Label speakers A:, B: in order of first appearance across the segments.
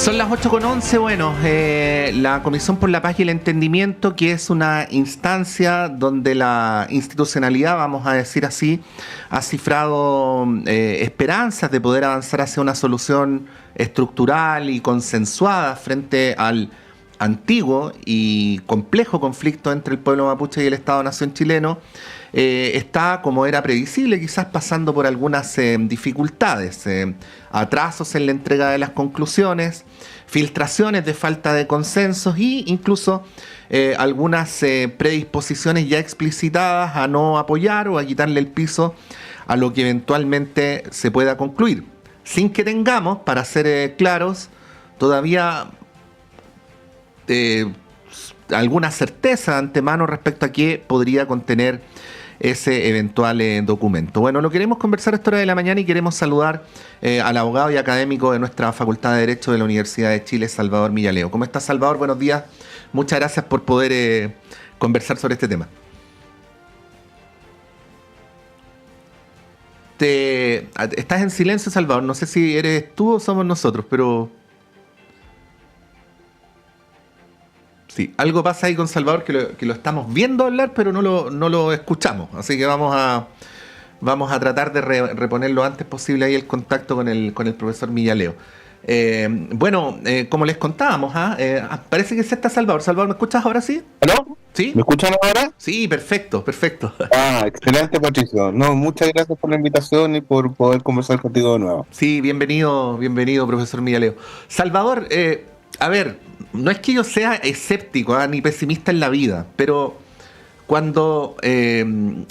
A: Son las 8:11. Bueno, la Comisión por la Paz y el Entendimiento, que es una instancia donde la institucionalidad, vamos a decir así, ha cifrado esperanzas de poder avanzar hacia una solución estructural y consensuada frente al antiguo y complejo conflicto entre el pueblo mapuche y el Estado-Nación chileno, está, como era previsible, quizás pasando por algunas dificultades, atrasos en la entrega de las conclusiones, filtraciones de falta de consensos e incluso algunas predisposiciones ya explicitadas a no apoyar o a quitarle el piso a lo que eventualmente se pueda concluir, sin que tengamos, para ser claros, todavía alguna certeza de antemano respecto a qué podría contener ese eventual documento. Bueno, lo queremos conversar a esta hora de la mañana y queremos saludar al abogado y académico de nuestra Facultad de Derecho de la Universidad de Chile, Salvador Millaleo. ¿Cómo estás, Salvador? Buenos días. Muchas gracias por poder conversar sobre este tema. Estás en silencio, Salvador. No sé si eres tú o somos nosotros, pero... Sí, algo pasa ahí con Salvador que lo estamos viendo hablar, pero no lo escuchamos. Así que vamos a tratar de reponer lo antes posible ahí el contacto con el profesor Millaleo. Como les contábamos, parece que se está Salvador. Salvador, ¿me escuchas ahora sí?
B: ¿Aló?
A: ¿Sí?
B: ¿Me escuchan ahora?
A: Sí, perfecto.
B: Excelente, Patricio. No, muchas gracias por la invitación y por poder conversar contigo de nuevo.
A: Sí, bienvenido, profesor Millaleo. Salvador, a ver, no es que yo sea escéptico ni pesimista en la vida, pero cuando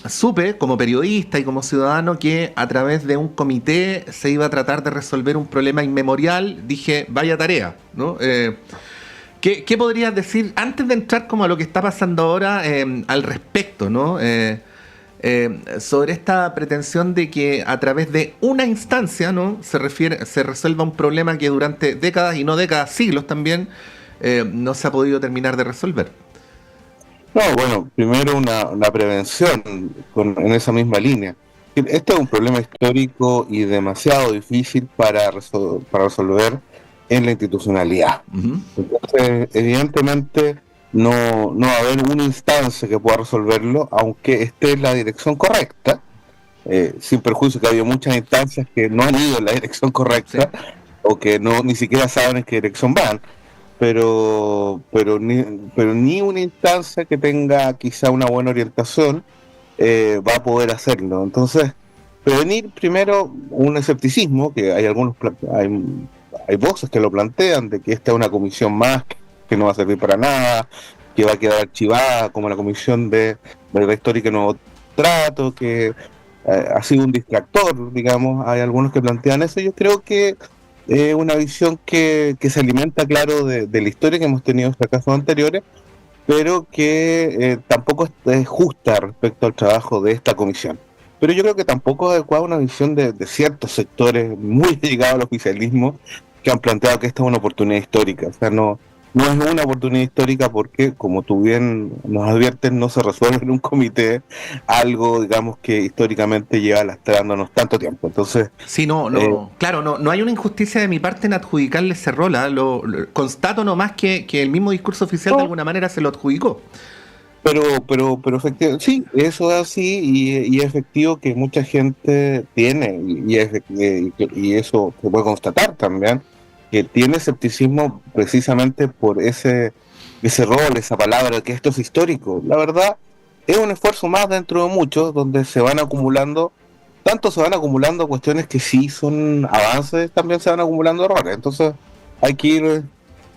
A: supe como periodista y como ciudadano que a través de un comité se iba a tratar de resolver un problema inmemorial, dije, vaya tarea, ¿no? ¿Qué podrías decir antes de entrar como a lo que está pasando ahora al respecto, ¿no? Sobre esta pretensión de que a través de una instancia, ¿no?, se resuelva un problema que durante décadas, y no décadas, siglos también, no se ha podido terminar de resolver.
B: No, bueno, primero una prevención en esa misma línea. Este es un problema histórico y demasiado difícil para resolver en la institucionalidad.
A: Uh-huh.
B: Entonces, evidentemente, no va a haber una instancia que pueda resolverlo, aunque esté en la dirección correcta, sin perjuicio que ha habido muchas instancias que no han ido en la dirección correcta, sí, o que ni siquiera saben en qué dirección van, pero ni una instancia que tenga quizá una buena orientación va a poder hacerlo. Entonces, prevenir primero un escepticismo, que hay voces que lo plantean, de que esta es una comisión más que no va a servir para nada, que va a quedar archivada como la comisión de verdad histórica y nuevo trato, que ha sido un distractor, digamos. Hay algunos que plantean eso. Yo creo que es una visión que se alimenta, claro, de la historia que hemos tenido en fracasos anteriores, pero que tampoco es justa respecto al trabajo de esta comisión. Pero yo creo que tampoco es adecuada una visión de ciertos sectores muy ligados al oficialismo que han planteado que esta es una oportunidad histórica. O sea, no es una oportunidad histórica porque, como tú bien nos adviertes, no se resuelve en un comité algo, digamos, que históricamente lleva lastrándonos tanto tiempo. Entonces,
A: sí, claro, no hay una injusticia de mi parte en adjudicarle ese rol. Lo constato nomás que el mismo discurso oficial de alguna manera se lo adjudicó.
B: Pero efectivamente, sí, eso es así, y es efectivo que mucha gente tiene, y eso se puede constatar también, que tiene escepticismo precisamente por ese rol, esa palabra, que esto es histórico. La verdad, es un esfuerzo más dentro de muchos, donde se van acumulando cuestiones que sí son avances, también se van acumulando errores. Entonces, hay que ir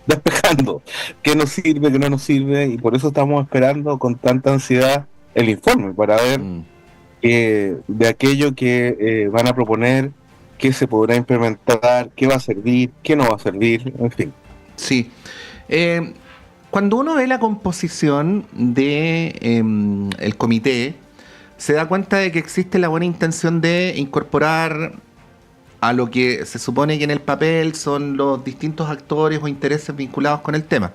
B: despejando qué nos sirve, qué no nos sirve, y por eso estamos esperando con tanta ansiedad el informe, para ver de aquello que van a proponer, qué se podrá implementar, qué va a servir, qué no va a servir, en fin.
A: Sí. Cuando uno ve la composición de el comité, se da cuenta de que existe la buena intención de incorporar a lo que se supone que en el papel son los distintos actores o intereses vinculados con el tema.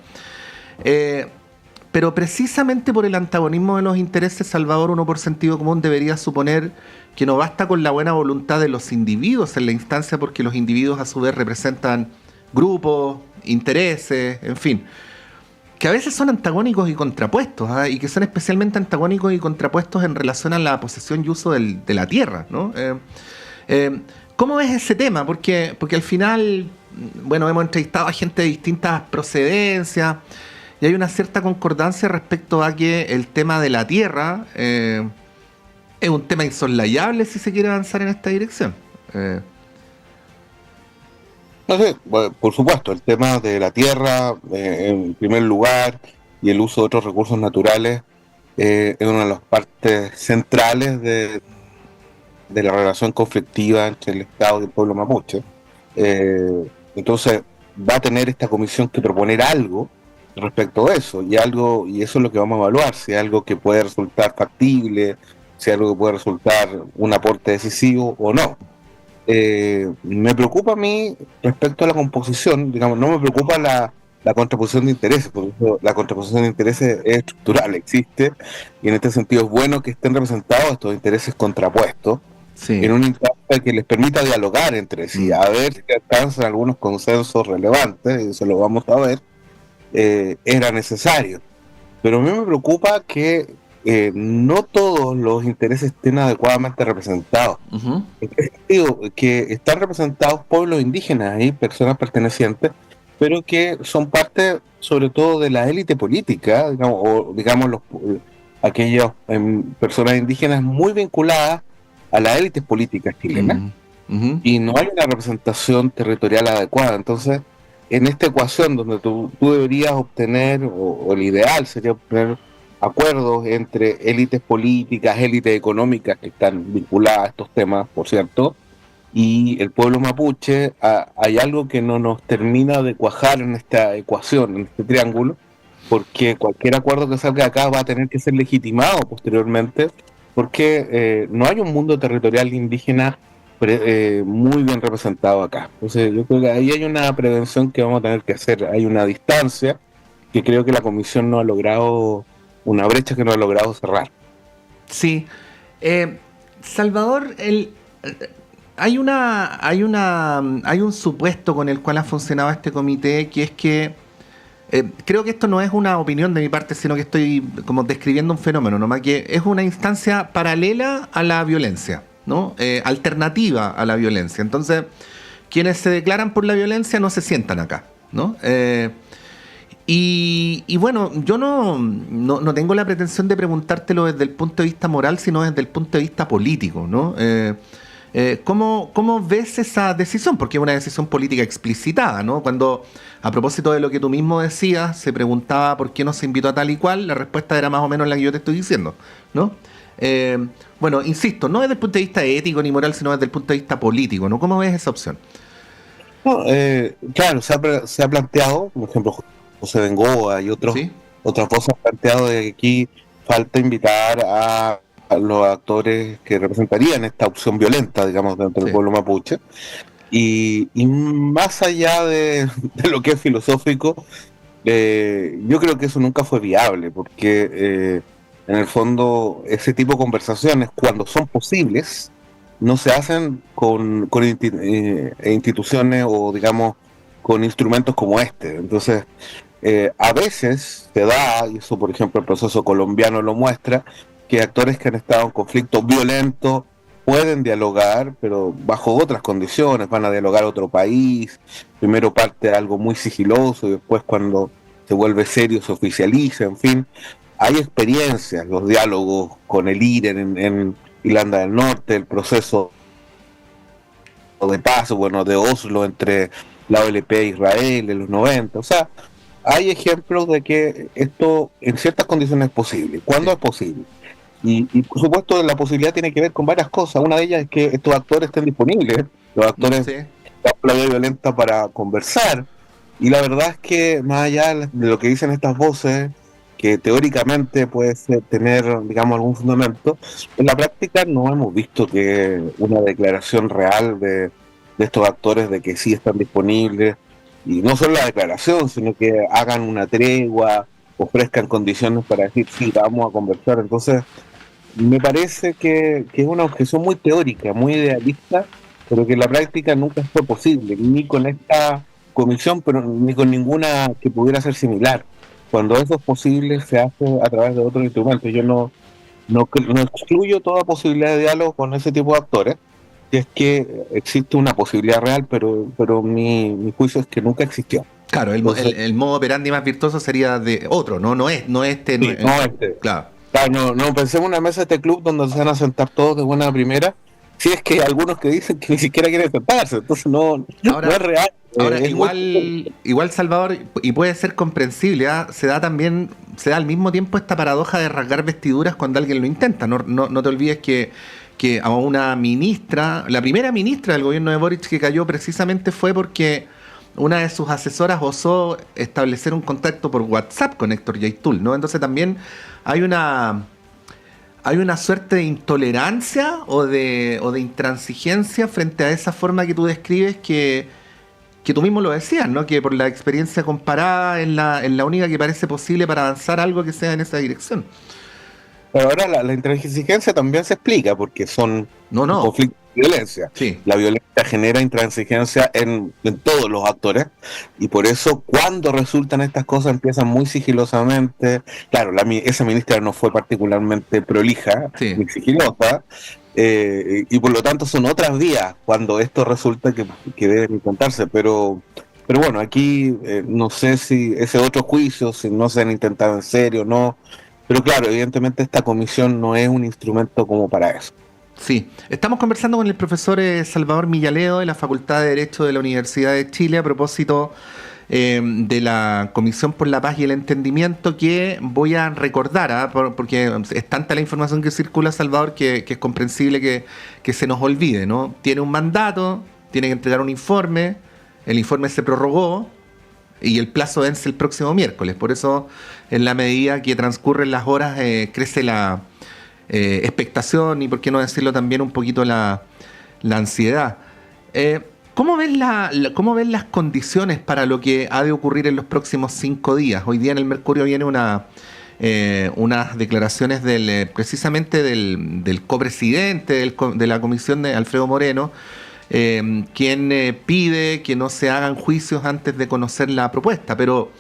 A: Pero precisamente por el antagonismo de los intereses, Salvador, uno por sentido común debería suponer que no basta con la buena voluntad de los individuos en la instancia, porque los individuos a su vez representan grupos, intereses, en fin, que a veces son antagónicos y contrapuestos, ¿ah? Y que son especialmente antagónicos y contrapuestos en relación a la posesión y uso de la tierra, ¿no? ¿Cómo ves ese tema? Porque al final, bueno, hemos entrevistado a gente de distintas procedencias y hay una cierta concordancia respecto a que el tema de la tierra es un tema insoslayable si se quiere avanzar en esta dirección.
B: No sé, bueno, por supuesto, el tema de la tierra, en primer lugar, y el uso de otros recursos naturales, es una de las partes centrales de la relación conflictiva entre el Estado y el pueblo mapuche. Entonces, va a tener esta comisión que proponer algo respecto a eso, y eso es lo que vamos a evaluar, si es algo que puede resultar factible, si es algo que puede resultar un aporte decisivo o no. Me preocupa a mí respecto a la composición, digamos, no me preocupa la contraposición de intereses, porque la contraposición de intereses es estructural, existe, y en este sentido es bueno que estén representados estos intereses contrapuestos en una instancia que les permita dialogar entre sí, a ver si alcanzan algunos consensos relevantes, y eso lo vamos a ver, era necesario. Pero a mí me preocupa que no todos los intereses estén adecuadamente representados.
A: Uh-huh.
B: En ese sentido, que están representados pueblos indígenas y personas pertenecientes, pero que son parte sobre todo de la élite política, digamos, o digamos aquellas personas indígenas muy vinculadas a las élites políticas chilenas,
A: uh-huh.
B: y no hay una representación territorial adecuada. Entonces, en esta ecuación donde tú deberías obtener, o el ideal sería obtener acuerdos entre élites políticas, élites económicas que están vinculadas a estos temas, por cierto, y el pueblo mapuche, hay algo que no nos termina de cuajar en esta ecuación, en este triángulo, porque cualquier acuerdo que salga de acá va a tener que ser legitimado posteriormente, porque no hay un mundo territorial indígena muy bien representado acá. Entonces yo creo que ahí hay una prevención que vamos a tener que hacer, hay una distancia que creo que la Comisión no ha logrado, una brecha que no ha logrado cerrar.
A: Sí. Salvador, hay un supuesto con el cual ha funcionado este comité, que es que creo que esto no es una opinión de mi parte, sino que estoy como describiendo un fenómeno, nomás que es una instancia paralela a la violencia, ¿no? Alternativa a la violencia. Entonces, quienes se declaran por la violencia no se sientan acá, ¿no? Y bueno, yo no tengo la pretensión de preguntártelo desde el punto de vista moral, sino desde el punto de vista político, ¿no? ¿Cómo ves esa decisión? Porque es una decisión política explicitada, ¿no? Cuando, a propósito de lo que tú mismo decías, se preguntaba por qué no se invitó a tal y cual, la respuesta era más o menos la que yo te estoy diciendo, ¿no? Bueno, insisto, no desde el punto de vista ético ni moral, sino desde el punto de vista político, ¿no? ¿Cómo ves esa opción?
B: No, claro, se ha planteado, por ejemplo, José Bengoa y
A: ¿Sí?
B: otras voces han planteado de que aquí falta invitar a los actores que representarían esta opción violenta, digamos, dentro del pueblo mapuche. Y más allá de lo que es filosófico, yo creo que eso nunca fue viable, porque en el fondo ese tipo de conversaciones, cuando son posibles, no se hacen con instituciones o, digamos, con instrumentos como este. Entonces, a veces se da, y eso por ejemplo el proceso colombiano lo muestra, que actores que han estado en conflictos violentos pueden dialogar, pero bajo otras condiciones, van a dialogar a otro país, primero parte de algo muy sigiloso y después cuando se vuelve serio se oficializa, en fin. Hay experiencias, los diálogos con el IREN en Irlanda del Norte, el proceso de paz, bueno, de Oslo entre la OLP e Israel en los 90, o sea, hay ejemplos de que esto en ciertas condiciones es posible. ¿Cuándo es posible? Y por supuesto la posibilidad tiene que ver con varias cosas. Una de ellas es que estos actores estén disponibles, los actores de la vía violenta, para conversar. Y la verdad es que más allá de lo que dicen estas voces, que teóricamente puede tener, digamos, algún fundamento, en la práctica no hemos visto que una declaración real de estos actores de que sí están disponibles, y no solo la declaración, sino que hagan una tregua, ofrezcan condiciones para decir sí, vamos a conversar. Entonces, me parece que es una objeción muy teórica, muy idealista, pero que en la práctica nunca fue posible, ni con esta comisión, pero ni con ninguna que pudiera ser similar. Cuando eso es posible, se hace a través de otros instrumentos. Yo no excluyo toda posibilidad de diálogo con ese tipo de actores, si es que existe una posibilidad real, pero mi juicio es que nunca existió.
A: Claro,
B: Entonces,
A: el modo operandi más virtuoso sería de otro, no este.
B: sí, no este.
A: Claro.
B: Claro, no pensemos en una mesa de este club donde se van a sentar todos de buena primera, si es que hay algunos que dicen que ni siquiera quieren sentarse, entonces no es real.
A: Ahora
B: Es
A: igual Salvador, y puede ser comprensible, ¿ah? Se da al mismo tiempo esta paradoja de rasgar vestiduras cuando alguien lo intenta. No te olvides que a una ministra, la primera ministra del gobierno de Boric que cayó precisamente fue porque una de sus asesoras osó establecer un contacto por WhatsApp con Héctor Yaitul, ¿no? Entonces también hay una suerte de intolerancia o de intransigencia frente a esa forma que tú describes que tú mismo lo decías, ¿no? Que por la experiencia comparada es la única que parece posible para avanzar algo que sea en esa dirección.
B: Pero ahora la intransigencia también se explica porque son
A: No.
B: conflictos de violencia.
A: Sí.
B: La violencia genera intransigencia en todos los actores y por eso cuando resultan estas cosas empiezan muy sigilosamente. Claro, esa ministra no fue particularmente prolija
A: Sí.
B: ni sigilosa y por lo tanto son otras vías cuando esto resulta que deben intentarse. Pero bueno, aquí no sé si ese otro juicio, si no se han intentado en serio o no. Pero claro, evidentemente esta comisión no es un instrumento como para eso.
A: Sí, estamos conversando con el profesor Salvador Millaleo de la Facultad de Derecho de la Universidad de Chile a propósito de la Comisión por la Paz y el Entendimiento, que voy a recordar, porque es tanta la información que circula, Salvador, que es comprensible que se nos olvide, ¿no? Tiene un mandato, tiene que entregar un informe, el informe se prorrogó y el plazo vence el próximo miércoles. Por eso, en la medida que transcurren las horas, crece la expectación y, por qué no decirlo, también un poquito la ansiedad. ¿Cómo ves las condiciones para lo que ha de ocurrir en los próximos 5 días? Hoy día en el Mercurio viene unas declaraciones precisamente del copresidente de la comisión, de Alfredo Moreno, quien pide que no se hagan juicios antes de conocer la propuesta, pero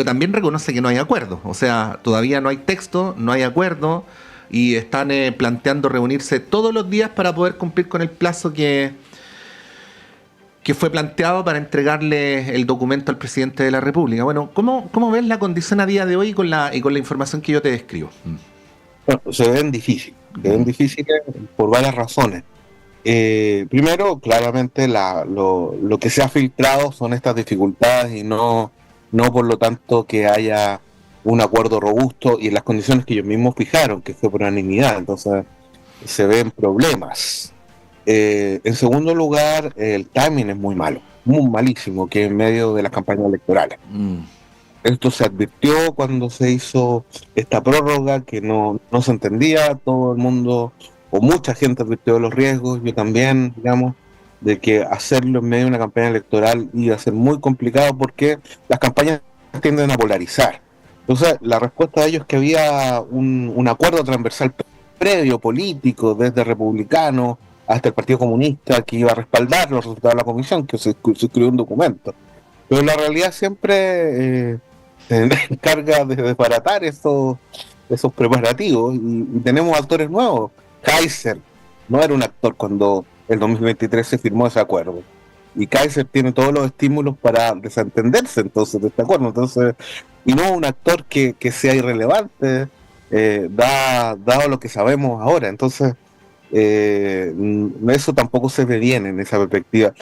A: también reconoce que no hay acuerdo. O sea, todavía no hay texto, no hay acuerdo, y están planteando reunirse todos los días para poder cumplir con el plazo que fue planteado para entregarle el documento al presidente de la República. Bueno, ¿cómo ves la condición a día de hoy con la información que yo te describo?
B: Bueno, se ven difíciles por varias razones. Primero, claramente lo que se ha filtrado son estas dificultades y no por lo tanto que haya un acuerdo robusto y en las condiciones que ellos mismos fijaron, que fue por unanimidad. Entonces se ven problemas. En segundo lugar, el timing es muy malo, muy malísimo, que en medio de las campañas electorales. Esto se advirtió cuando se hizo esta prórroga, que no se entendía, todo el mundo o mucha gente advirtió de los riesgos, yo también, digamos, de que hacerlo en medio de una campaña electoral iba a ser muy complicado porque las campañas tienden a polarizar. Entonces, la respuesta de ellos es que había un acuerdo transversal previo político, desde republicanos hasta el Partido Comunista, que iba a respaldar los resultados de la comisión, que se escribió un documento. Pero la realidad siempre se encarga de desbaratar esos preparativos y tenemos actores nuevos. Kaiser no era un actor cuando en 2023 se firmó ese acuerdo. Y Kaiser tiene todos los estímulos para desentenderse entonces de este acuerdo. Entonces, y no un actor que sea irrelevante, dado lo que sabemos ahora. Entonces, eso tampoco se ve bien en esa perspectiva.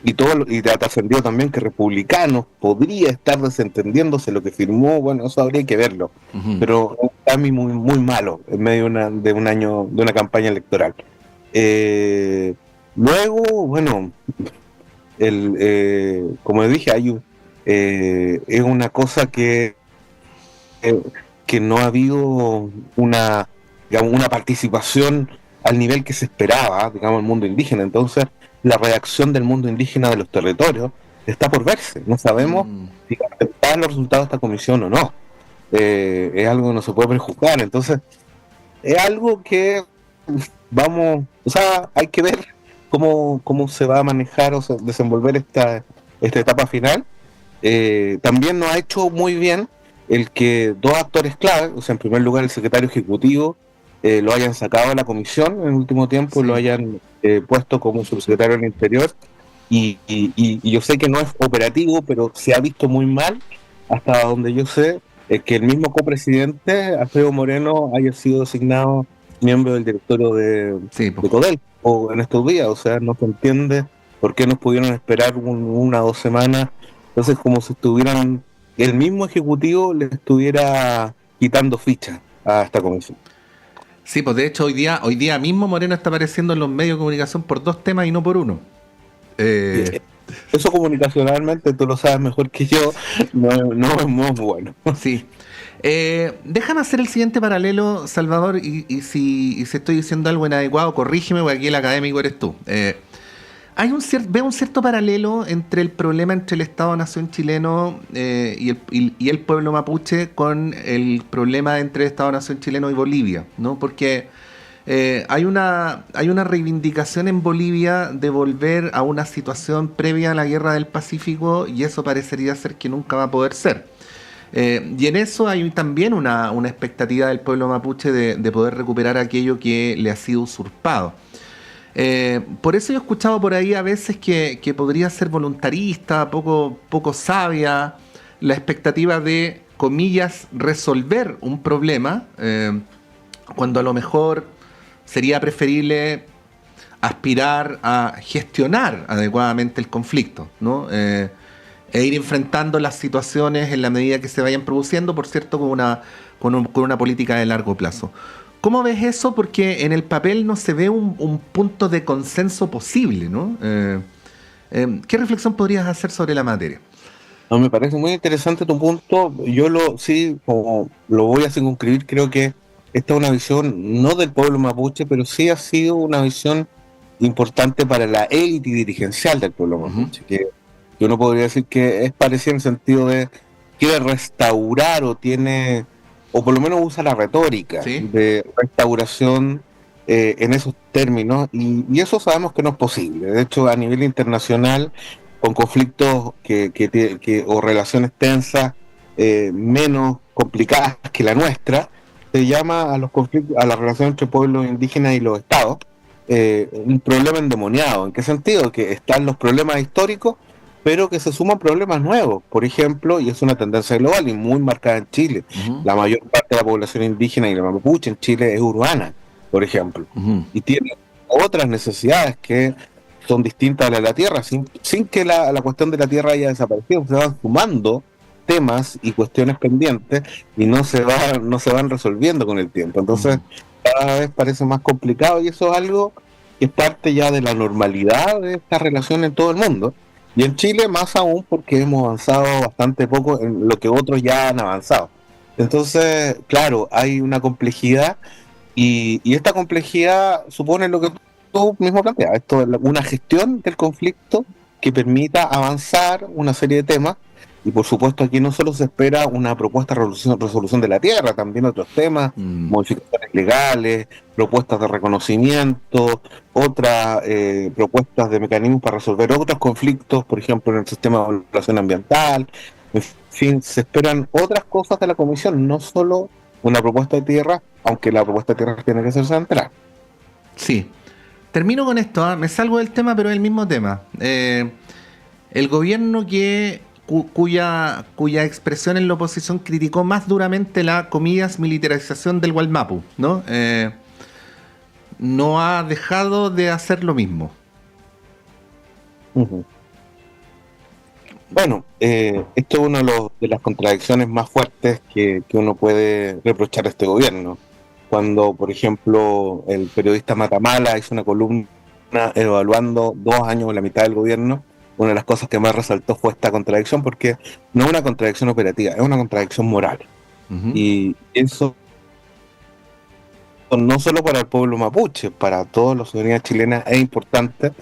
B: Y te ha trascendido también que Republicanos podría estar desentendiéndose lo que firmó. Bueno, eso habría que verlo. Pero es un cambio muy, muy malo en medio de un año, de una campaña electoral. Luego, bueno, como dije, es una cosa que no ha habido una participación al nivel que se esperaba, digamos, el mundo indígena. Entonces, la reacción del mundo indígena de los territorios está por verse. No sabemos si aceptar los resultados de esta comisión o no. Es algo que no se puede prejuzgar. Entonces, es algo que hay que ver cómo se va a manejar o desenvolver esta etapa final. También nos ha hecho muy bien el que dos actores clave, o sea, en primer lugar el secretario ejecutivo, lo hayan sacado de la comisión en el último tiempo, lo hayan puesto como subsecretario del Interior, y yo sé que no es operativo, pero se ha visto muy mal, hasta donde yo sé, que el mismo copresidente, Alfredo Moreno, haya sido designado miembro del directorio de CODEL, o en estos días, o sea, no se entiende por qué nos pudieron esperar una o 2 semanas. Entonces, como si estuvieran, el mismo ejecutivo le estuviera quitando fichas a esta comisión.
A: Sí, pues de hecho hoy día mismo Moreno está apareciendo en los medios de comunicación por 2 temas y no por uno.
B: Eso comunicacionalmente, tú lo sabes mejor que yo, no es muy bueno.
A: Sí. Déjame hacer el siguiente paralelo, Salvador, y si estoy diciendo algo inadecuado, corrígeme, porque aquí el académico eres tú. Veo un cierto paralelo entre el problema entre el Estado-Nación chileno y el pueblo mapuche con el problema entre el Estado-Nación chileno y Bolivia, ¿no? Porque hay una reivindicación en Bolivia de volver a una situación previa a la Guerra del Pacífico, y eso parecería ser que nunca va a poder ser. Y en eso hay también una expectativa del pueblo mapuche de poder recuperar aquello que le ha sido usurpado. Por eso yo he escuchado por ahí a veces que podría ser voluntarista, poco sabia, la expectativa de, comillas, resolver un problema, cuando a lo mejor sería preferible aspirar a gestionar adecuadamente el conflicto, ¿no? E ir enfrentando las situaciones en la medida que se vayan produciendo, por cierto, con una política de largo plazo. ¿Cómo ves eso? Porque en el papel no se ve un punto de consenso posible, ¿no? ¿Qué reflexión podrías hacer sobre la materia?
B: No, me parece muy interesante tu punto. Yo como lo voy a circunscribir, creo que esta es una visión no del pueblo mapuche, pero sí ha sido una visión importante para la élite dirigencial del pueblo mapuche, que uno podría decir que es parecida en el sentido de quiere restaurar o por lo menos usa la retórica de restauración en esos términos, y eso sabemos que no es posible. De hecho, a nivel internacional, con conflictos o relaciones tensas menos complicadas que la nuestra, se llama a los conflictos, a la relación entre pueblos indígenas y los estados, un problema endemoniado. ¿En qué sentido? Que están los problemas históricos, pero que se suman problemas nuevos. Por ejemplo, y es una tendencia global y muy marcada en Chile, la mayor parte de la población indígena y la mapuche en Chile es urbana, por ejemplo, y tiene otras necesidades que son distintas a las de la tierra, sin que la cuestión de la tierra haya desaparecido. Se van sumando temas y cuestiones pendientes y no se van resolviendo con el tiempo. Entonces, cada vez parece más complicado, y eso es algo que es parte ya de la normalidad de esta relación en todo el mundo. Y en Chile más aún, porque hemos avanzado bastante poco en lo que otros ya han avanzado. Entonces, claro, hay una complejidad, y esta complejidad supone lo que tú mismo planteas, esto es una gestión del conflicto que permita avanzar una serie de temas. Y por supuesto aquí no solo se espera una propuesta de resolución de la tierra, también otros temas, modificaciones legales, propuestas de reconocimiento, otras propuestas de mecanismos para resolver otros conflictos, por ejemplo en el sistema de evaluación ambiental. En fin, se esperan otras cosas de la comisión, no solo una propuesta de tierra, aunque la propuesta de tierra tiene que ser central.
A: Sí. Termino con esto, me salgo del tema, pero es el mismo tema. El gobierno cuya expresión en la oposición criticó más duramente la, comillas, militarización del Gualmapu, ¿no? No ha dejado de hacer lo mismo.
B: Bueno, esto es una de las contradicciones más fuertes que uno puede reprochar a este gobierno. Cuando, por ejemplo, el periodista Matamala hizo una columna evaluando 2 años en la mitad del gobierno, una de las cosas que más resaltó fue esta contradicción, porque no es una contradicción operativa, es una contradicción moral. Y eso no solo para el pueblo mapuche, para toda la ciudadanía chilena es importante,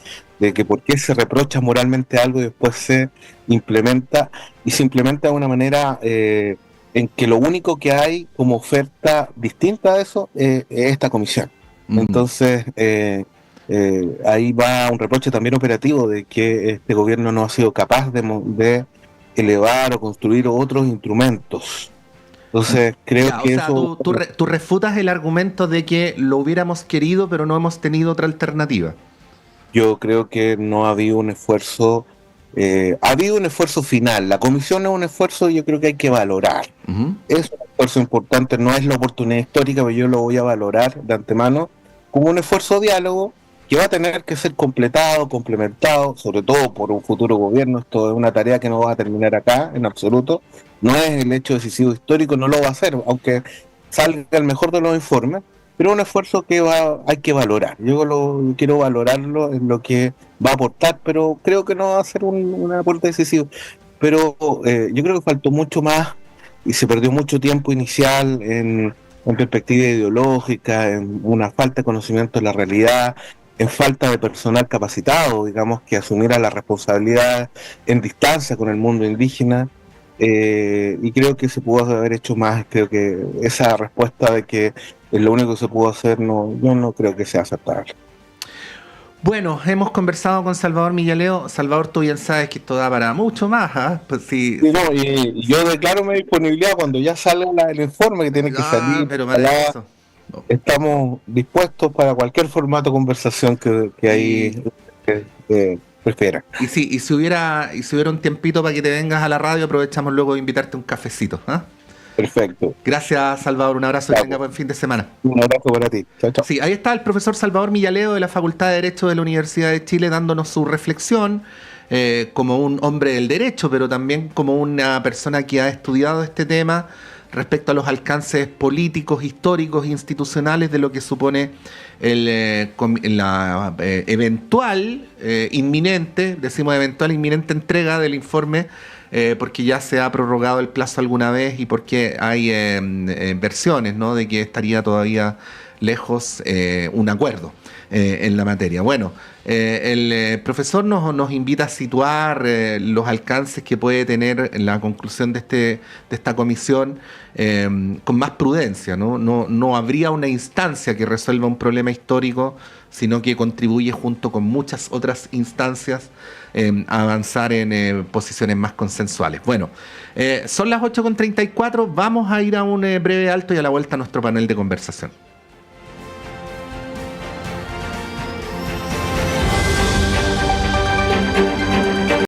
B: de que por qué se reprocha moralmente algo y después se implementa, y se implementa de una manera en que lo único que hay como oferta distinta a eso es esta comisión. Entonces, ahí va un reproche también operativo de que este gobierno no ha sido capaz de elevar o construir otros instrumentos. Entonces creo
A: Ya, o
B: que
A: sea,
B: eso,
A: tú refutas el argumento de que lo hubiéramos querido, pero no hemos tenido otra alternativa.
B: yo creo que no ha habido un esfuerzo, ha habido un esfuerzo final. La comisión es un esfuerzo, yo creo que hay que valorar.
A: Ujú.
B: Es un esfuerzo importante, no es la oportunidad histórica, pero yo lo voy a valorar de antemano como un esfuerzo de diálogo que va a tener que ser completado, complementado, sobre todo por un futuro gobierno. Esto es una tarea que no va a terminar acá en absoluto. No es el hecho decisivo histórico, no lo va a hacer, aunque salga el mejor de los informes, pero un esfuerzo que hay que valorar. Quiero valorarlo en lo que va a aportar, pero creo que no va a ser un aporte decisivo. Pero yo creo que faltó mucho más y se perdió mucho tiempo inicial en perspectiva ideológica, en una falta de conocimiento de la realidad, en falta de personal capacitado, digamos, que asumiera la responsabilidad en distancia con el mundo indígena. Y creo que se pudo haber hecho más. Creo que esa respuesta de que es lo único que se pudo hacer, no, yo no creo que sea aceptable.
A: Bueno, hemos conversado con Salvador Millaleo. Salvador, tú bien sabes que esto da para mucho más, ¿ah? Pues sí.
B: Sí, no, y yo declaro mi disponibilidad cuando ya salga el informe que tiene que
A: Ah,
B: salir.
A: pero
B: Ojalá.
A: maravilloso. No.
B: Estamos dispuestos para cualquier formato de conversación que
A: Y,
B: ahí prefiera.
A: y si hubiera un tiempito para que te vengas a la radio, aprovechamos luego de invitarte a un cafecito, ¿ah?
B: Perfecto.
A: Gracias, Salvador. Un abrazo y
B: Ya,
A: tenga buen fin de semana.
B: un abrazo para ti. Chao, chao.
A: Sí, ahí está el profesor Salvador Millaleo de la Facultad de Derecho de la Universidad de Chile dándonos su reflexión como un hombre del derecho, pero también como una persona que ha estudiado este tema respecto a los alcances políticos, históricos e institucionales de lo que supone la eventual, inminente, decimos eventual, inminente entrega del informe, porque ya se ha prorrogado el plazo alguna vez y porque hay versiones, ¿no?, de que estaría todavía lejos un acuerdo en la materia. Bueno, el profesor nos invita a situar los alcances que puede tener la conclusión de esta comisión con más prudencia, ¿no? No habría una instancia que resuelva un problema histórico, sino que contribuye junto con muchas otras instancias a avanzar en posiciones más consensuales. Bueno, son las 8:34, vamos a ir a un breve alto y a la vuelta a nuestro panel de conversación.